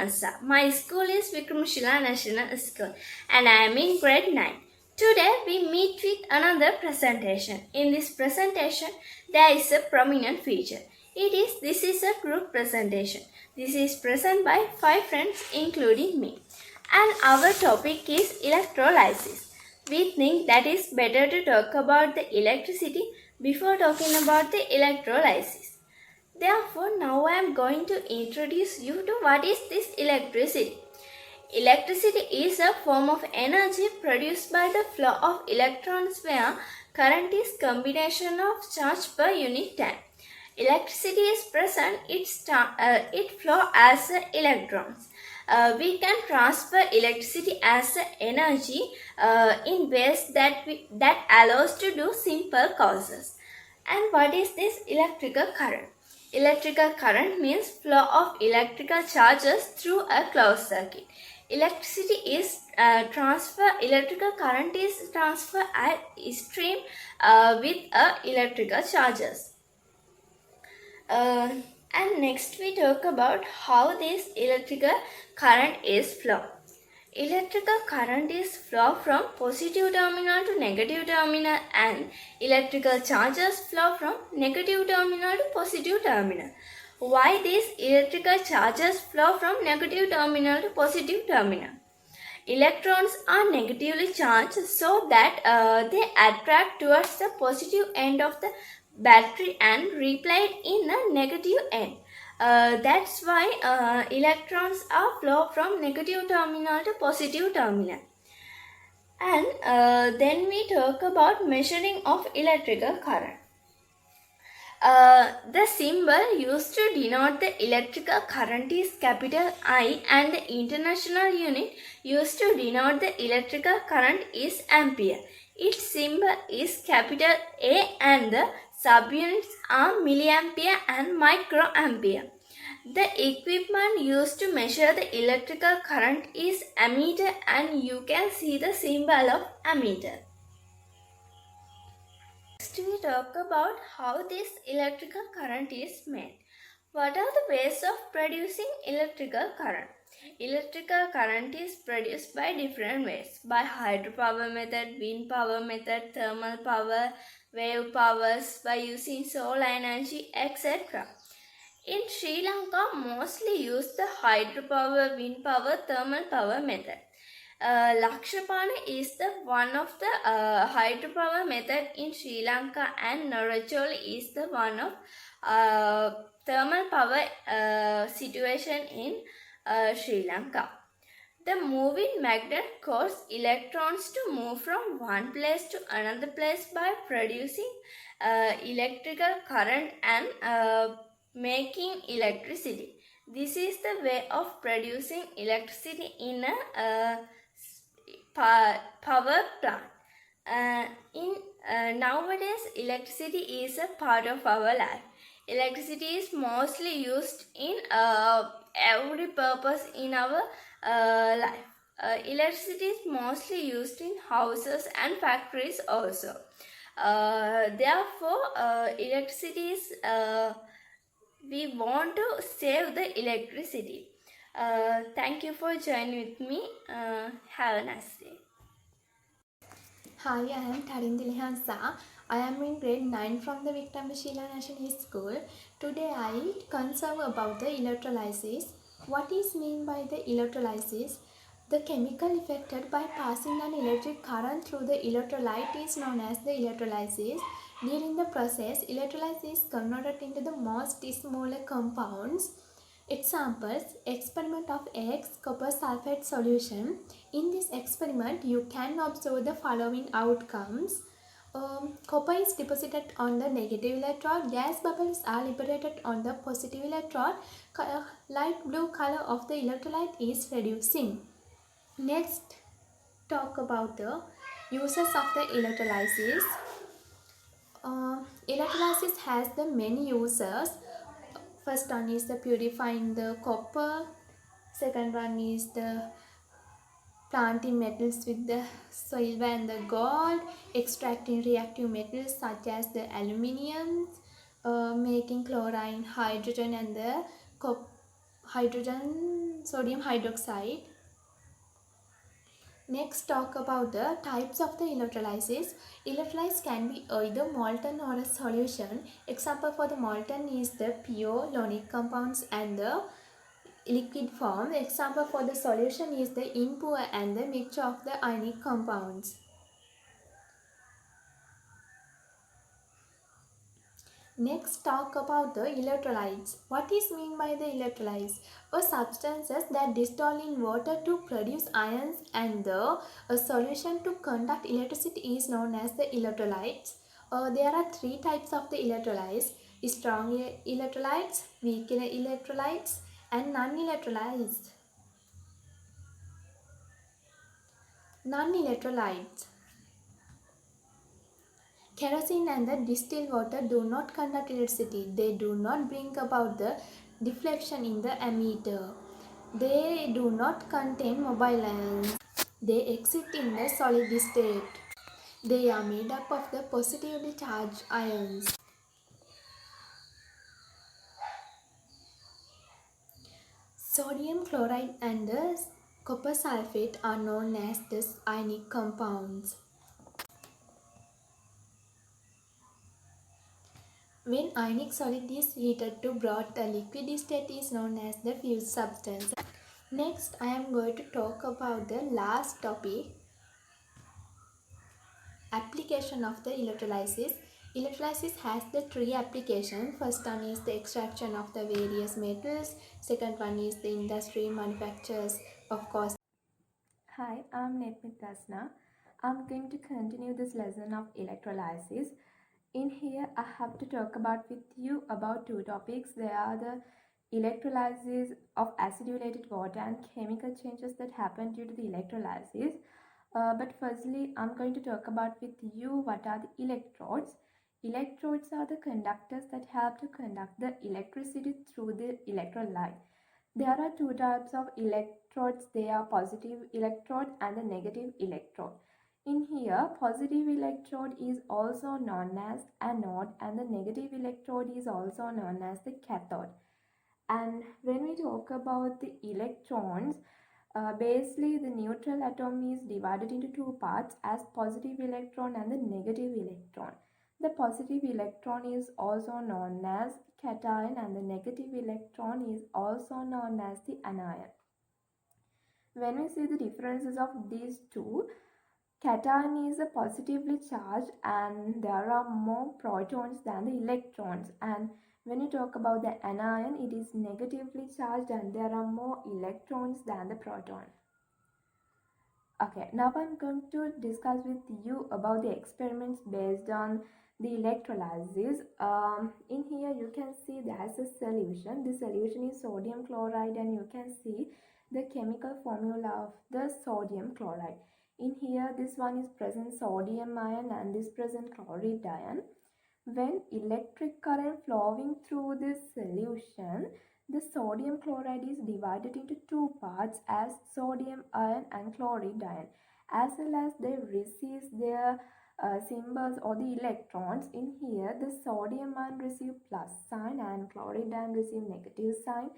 Hansa. My school is Vikramshila National School and I am in grade 9. Today we meet with another presentation. In this presentation, there is a prominent feature. This is a group presentation. This is present by 5 friends including me. And our topic is electrolysis. We think that is better to talk about the electricity before talking about the electrolysis. Therefore, now I am going to introduce you to what is this electricity. Electricity is a form of energy produced by the flow of electrons where current is combination of charge per unit time. Electricity is present, it flow as electrons. We can transfer electricity as energy in ways that allows to do simple causes. And what is this electrical current? Electrical current means flow of electrical charges through a closed circuit. Electrical current is transferred at stream with electrical charges. And next we talk about how this electrical current is flow. Electrical current is flow from positive terminal to negative terminal and electrical charges flow from negative terminal to positive terminal. Why these electrical charges flow from negative terminal to positive terminal? Electrons are negatively charged so that they attract towards the positive end of the battery and repelled in the negative end. That's why electrons are flow from negative terminal to positive terminal. And then we talk about measuring of electrical current. The symbol used to denote the electrical current is capital I and the international unit used to denote the electrical current is ampere. Its symbol is capital A and the subunits are milliampere and microampere. The equipment used to measure the electrical current is ammeter and you can see the symbol of ammeter. Next we talk about how this electrical current is made. What are the ways of producing electrical current? Electrical current is produced by different ways, by hydropower method, wind power method, thermal power, wave powers, by using solar energy, etc. In Sri Lanka, mostly use the hydropower, wind power, thermal power method. Lakshapana is the one of the hydropower method in Sri Lanka and Noracholi is the one of thermal power situation in Sri Lanka. The moving magnet causes electrons to move from one place to another place by producing electrical current and making electricity. This is the way of producing electricity in a power plant. Nowadays, electricity is a part of our life. Electricity is mostly used in every purpose in our life. Electricity is mostly used in houses and factories also. Therefore, electricity is we want to save the electricity. Thank you for joining with me. Have a nice day. Hi, I am Tarindili Hansa. I am in grade 9 from the Vikramshila National School. Today I concern about the electrolysis. What is mean by the electrolysis? The chemical affected by passing an electric current through the electrolyte is known as the electrolysis. During the process, electrolysis is converted into the most smaller compounds. Examples: experiment of X copper sulfate solution. In this experiment, you can observe the following outcomes. Copper is deposited on the negative electrode. Gas bubbles are liberated on the positive electrode. Light blue color of the electrolyte is reducing. Next, talk about the uses of the electrolysis. Electrolysis has the many uses. First one is the purifying the copper. Second one is the planting metals with the silver and the gold, extracting reactive metals such as the aluminium, making chlorine, hydrogen and the hydrogen sodium hydroxide. Next, talk about the types of the electrolysis. Electrolytes can be either molten or a solution. Example for the molten is the pure ionic compounds and the liquid form. Example for the solution is the impure and the mixture of the ionic compounds. Next, talk about the electrolytes. What is meant by the electrolytes? A substances that dissolve in water to produce ions and a solution to conduct electricity is known as the electrolytes. There are three types of the electrolytes: strong electrolytes, weak electrolytes, and non-electrolytes. Non-electrolytes. Kerosene and the distilled water do not conduct electricity. They do not bring about the deflection in the ammeter. They do not contain mobile ions. They exist in the solid state. They are made up of the positively charged ions. Sodium chloride and the copper sulfate are known as the ionic compounds. When ionic solid is heated to brought a liquid state is known as the fused substance. Next, I am going to talk about the last topic, application of the electrolysis. Electrolysis has the three applications. First one is the extraction of the various metals. Second one is the industry manufactures, of course. Hi, I'm Netmit Dasna. I'm going to continue this lesson of electrolysis. In here, I have to talk about with you about two topics. They are the electrolysis of acidulated water and chemical changes that happen due to the electrolysis. But firstly, I'm going to talk about with you what are the electrodes. Electrodes are the conductors that help to conduct the electricity through the electrolyte. There are two types of electrodes. They are positive electrode and the negative electrode. In here, positive electrode is also known as anode and the negative electrode is also known as the cathode. And when we talk about the electrons, basically the neutral atom is divided into two parts as positive electron and the negative electron. The positive electron is also known as cation and the negative electron is also known as the anion. When we see the differences of these two, cation is a positively charged and there are more protons than the electrons, and when you talk about the anion, it is negatively charged and there are more electrons than the proton. Okay, now I'm going to discuss with you about the experiments based on the electrolysis. In here you can see there's a solution. The solution is sodium chloride and you can see the chemical formula of the sodium chloride. In here this one is present sodium ion and this present chloride ion. When electric current flowing through this solution, the sodium chloride is divided into two parts as sodium ion and chloride ion. As well as they receive their symbols or the electrons. In here, the sodium ion receive plus sign and chloride ion receive negative sign.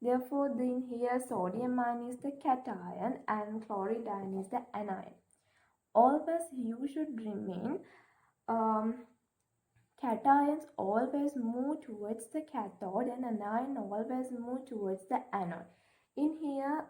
Therefore, in here, sodium ion is the cation and chloride ion is the anion. Always you should remain cations always move towards the cathode and anion always move towards the anode. In here,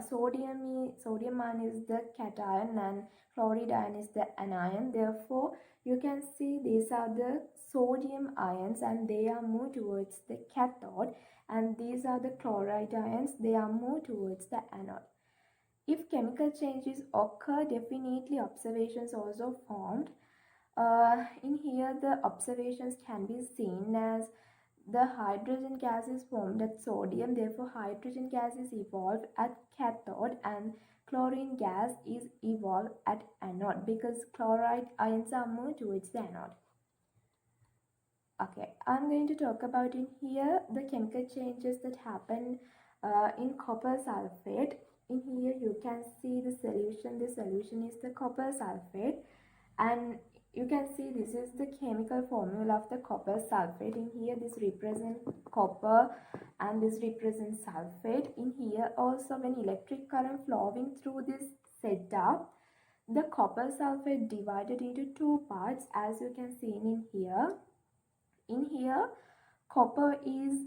sodium ion is the cation and chloride ion is the anion. Therefore, you can see these are the sodium ions and they are moved towards the cathode, and these are the chloride ions, they are moved towards the anode. If chemical changes occur, definitely observations also formed. In here, the observations can be seen as the hydrogen gas is formed at sodium, therefore hydrogen gas is evolved at cathode and chlorine gas is evolved at anode because chloride ions are moved towards the anode. Okay, I'm going to talk about in here the chemical changes that happen in copper sulfate. In here you can see the solution. The solution is the copper sulfate, and you can see this is the chemical formula of the copper sulfate. In here this represents copper and this represents sulfate. In here also, when electric current flowing through this setup, the copper sulfate divided into two parts, as you can see in here. In here copper is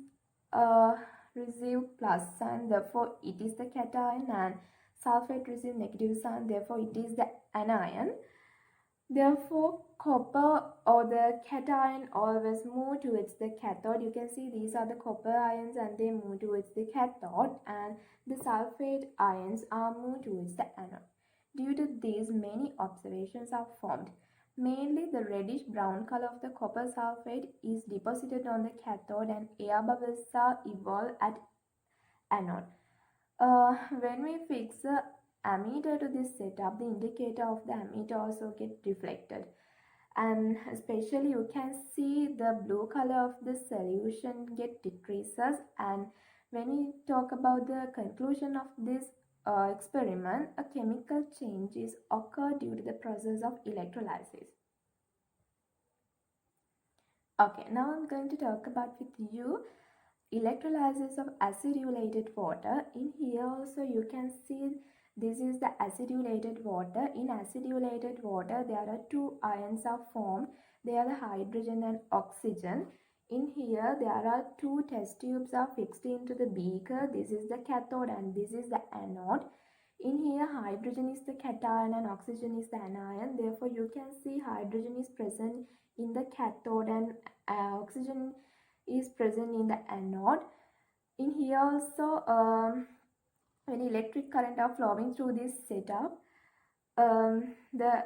receive plus sign, therefore it is the cation, and sulfate receive negative sign, therefore it is the anion. Therefore, copper or the cation always move towards the cathode. You can see these are the copper ions and they move towards the cathode, and the sulfate ions are moved towards the anode. Due to these, many observations are formed. Mainly, the reddish brown color of the copper sulfate is deposited on the cathode and air bubbles are evolved at anode. When we fix a ammeter to this setup, the indicator of the ammeter also get reflected, and especially you can see the blue color of the solution get decreases. And when we talk about the conclusion of this experiment, a chemical change is occurred due to the process of electrolysis. Okay, now I'm going to talk about with you electrolysis of acidulated water. In here also you can see this is the acidulated water. In acidulated water there are two ions are formed. They are the hydrogen and oxygen. In here there are two test tubes are fixed into the beaker. This is the cathode and this is the anode. In here hydrogen is the cation and oxygen is the anion. Therefore you can see hydrogen is present in the cathode and oxygen is present in the anode. In here also, when electric current are flowing through this setup, the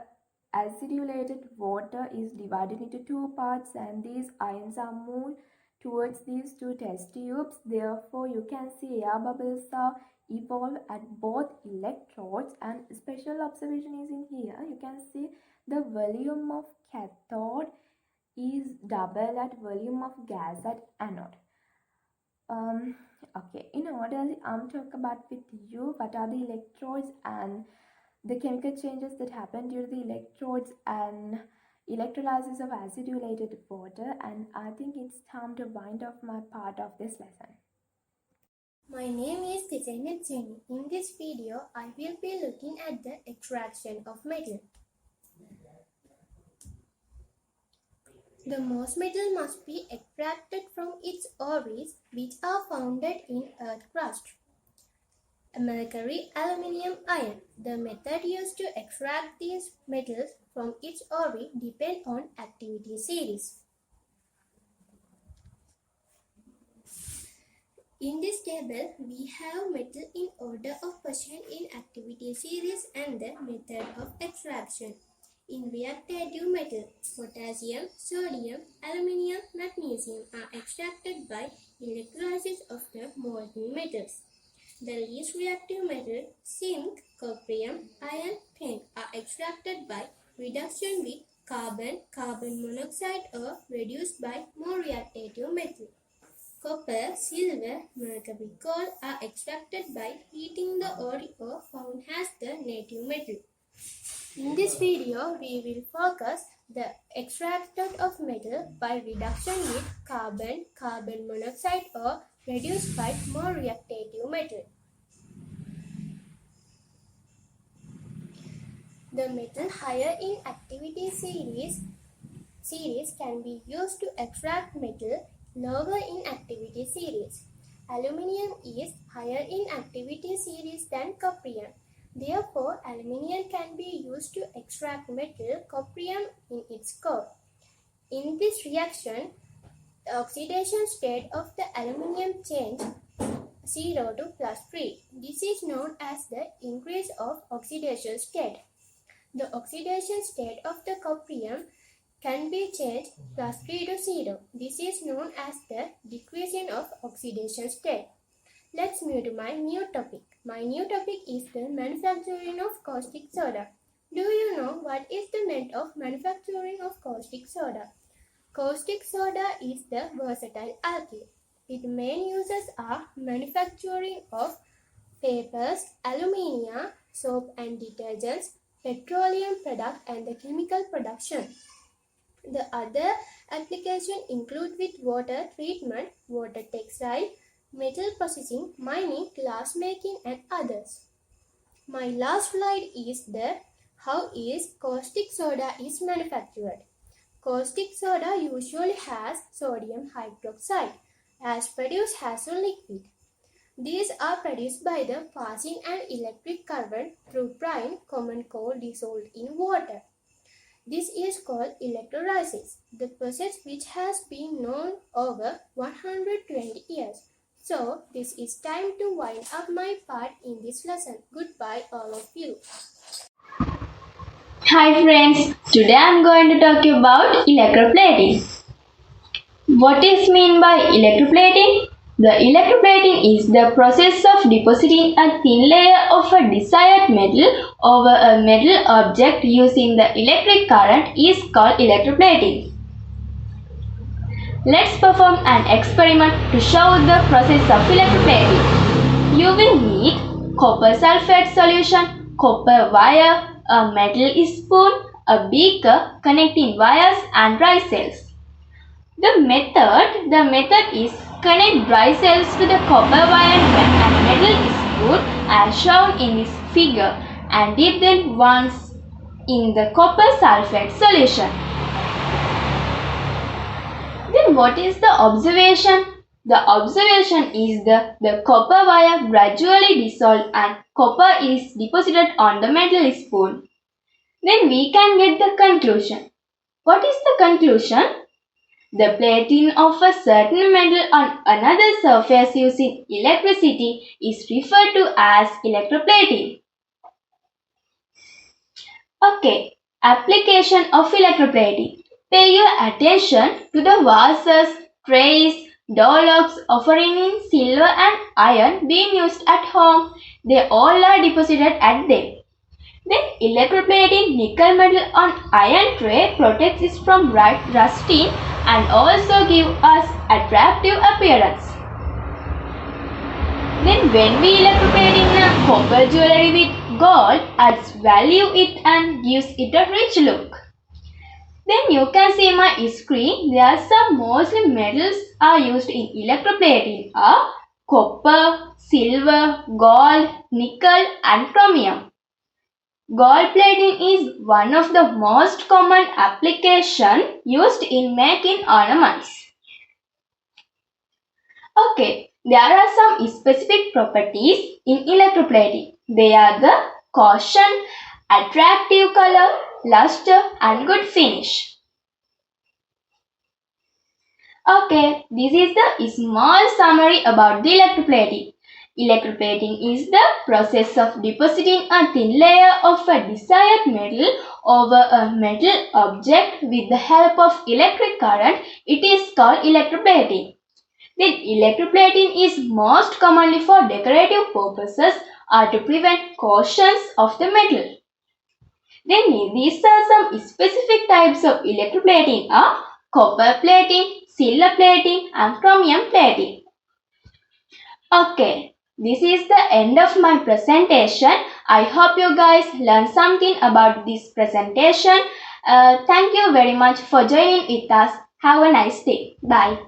acidulated water is divided into two parts and these ions are moved towards these two test tubes. Therefore, you can see air bubbles are evolved at both electrodes, and special observation is in here. You can see the volume of cathode is double at volume of gas at anode. Okay, in order I'm talk about with you what are the electrodes and the chemical changes that happen due to the electrodes and electrolysis of acidulated water, and I think it's time to wind up my part of this lesson. My name is Tijanet Jenny. In this video, I will be looking at the extraction of metal. The most metal must be extracted from its ores, which are founded in earth crust. Mercury, aluminium, iron. The method used to extract these metals from its ore depend on activity series. In this table, we have metal in order of position in activity series and the method of extraction. In reactative metal, potassium, sodium, aluminium, magnesium are extracted by electrolysis of the molten metals. The least reactive metal, zinc, copper, iron, tin are extracted by reduction with carbon, carbon monoxide or reduced by more reactative metal. Copper, silver, mercury, coal are extracted by heating the ore or found as the native metal. In this video, we will focus the extracted of metal by reduction with carbon, carbon monoxide or reduced by more reactative metal. The metal higher in activity series can be used to extract metal lower in activity series. Aluminium is higher in activity series than copper. Therefore, aluminium can be used to extract metal copper in its core. In this reaction, the oxidation state of the aluminium changes 0 to +3. This is known as the increase of oxidation state. The oxidation state of the copper can be changed +3 to 0. This is known as the decreasing of oxidation state. Let's move to my new topic. My new topic is the manufacturing of caustic soda. Do you know what is the method of manufacturing of caustic soda? Caustic soda is the versatile alkali. Its main uses are manufacturing of papers, aluminium, soap and detergents, petroleum products and the chemical production. The other applications include with water treatment, water textile, metal processing, mining, glass making, and others. My last slide is the how is caustic soda is manufactured. Caustic soda usually has sodium hydroxide as produced as a liquid. These are produced by the passing an electric current through brine, common coal dissolved in water. This is called electrolysis, the process which has been known over 120 years. So, this is time to wind up my part in this lesson. Goodbye, all of you. Hi friends, today I am going to talk you about electroplating. What is meant by electroplating? The electroplating is the process of depositing a thin layer of a desired metal over a metal object using the electric current is called electroplating. Let's perform an experiment to show the process of electroplating. You will need copper sulfate solution, copper wire, a metal spoon, a beaker, connecting wires and dry cells. The method is connect dry cells to the copper wire and metal spoon as shown in this figure and dip them once in the copper sulfate solution. Then what is the observation? The observation is the copper wire gradually dissolved and copper is deposited on the metal spoon. Then we can get the conclusion. What is the conclusion? The plating of a certain metal on another surface using electricity is referred to as electroplating. Okay, application of electroplating. Pay your attention to the vases, trays, door locks offering in silver and iron being used at home. They all are deposited at them. Then electroplating nickel metal on iron tray protects it from rusting and also give us attractive appearance. Then when we electroplating a copper jewelry with gold adds value it and gives it a rich look. Then you can see my screen. There are some mostly metals are used in electroplating are copper, silver, gold, nickel and chromium. Gold plating is one of the most common applications used in making ornaments. Okay, there are some specific properties in electroplating. They are the caution, attractive color, luster and good finish. Okay, this is the small summary about the electroplating. Electroplating is the process of depositing a thin layer of a desired metal over a metal object with the help of electric current. It is called electroplating. Then electroplating is most commonly for decorative purposes or to prevent corrosions of the metal. Then these are some specific types of electroplating are copper plating, silver plating and chromium plating. Okay. This is the end of my presentation. I hope you guys learned something about this presentation. Thank you very much for joining with us. Have a nice day. Bye.